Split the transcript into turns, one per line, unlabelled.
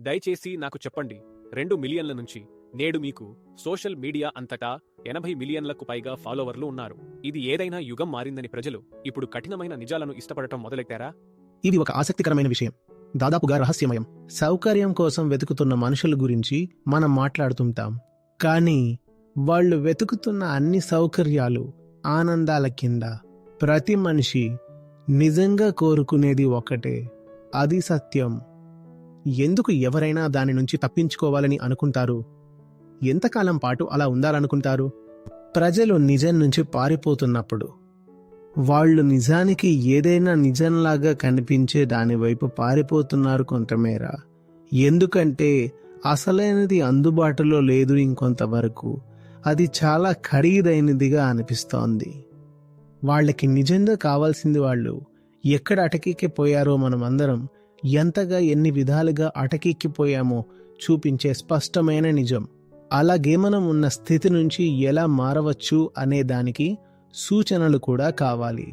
దయచేసి నాకు చెప్పండి, 2 మిలియన్ల నుంచి నేడు మీకు సోషల్ మీడియా అంతటా 80 మిలియన్లకు పైగా ఫాలోవర్లు ఉన్నారు. ఇది ఏదైనా యుగం మారిందని ప్రజలు ఇప్పుడు కఠినమైన నిజాలను ఇష్టపడటం మొదలెట్టారా?
ఇది ఒక ఆసక్తికరమైన విషయం, దాదాపుగా రహస్యమయం. సౌకర్యం కోసం వెతుకుతున్న మనుషుల గురించి మనం మాట్లాడుతుంటాం, కానీ వాళ్ళు వెతుకుతున్న అన్ని సౌకర్యాలు, ఆనందాల కింద ప్రతి మనిషి నిజంగా కోరుకునేది ఒకటే, అది సత్యం. ఎందుకు ఎవరైనా దాని నుంచి తప్పించుకోవాలని అనుకుంటారు? ఎంతకాలం పాటు అలా ఉండాలనుకుంటారు? ప్రజలు నిజం నుంచి పారిపోతున్నప్పుడు వాళ్ళు నిజానికి ఏదైనా నిజంలాగా కనిపించే దానివైపు పారిపోతున్నారు కొంతమేర. ఎందుకంటే అసలైనది అందుబాటులో లేదు ఇంకొంతవరకు. అది చాలా ఖరీదైనదిగా అనిపిస్తోంది. వాళ్ళకి నిజంగా కావాల్సింది వాళ్ళు ఎక్కడ అటకెక్కిపోయారో మనమందరం ఎంతగా ఎన్ని విధాలుగా అటకెక్కిపోయామో చూపించే స్పష్టమైన నిజం. అలాగే మనం ఉన్న స్థితి నుంచి ఎలా మారవచ్చు అనే దానికి సూచనలు కూడా కావాలి.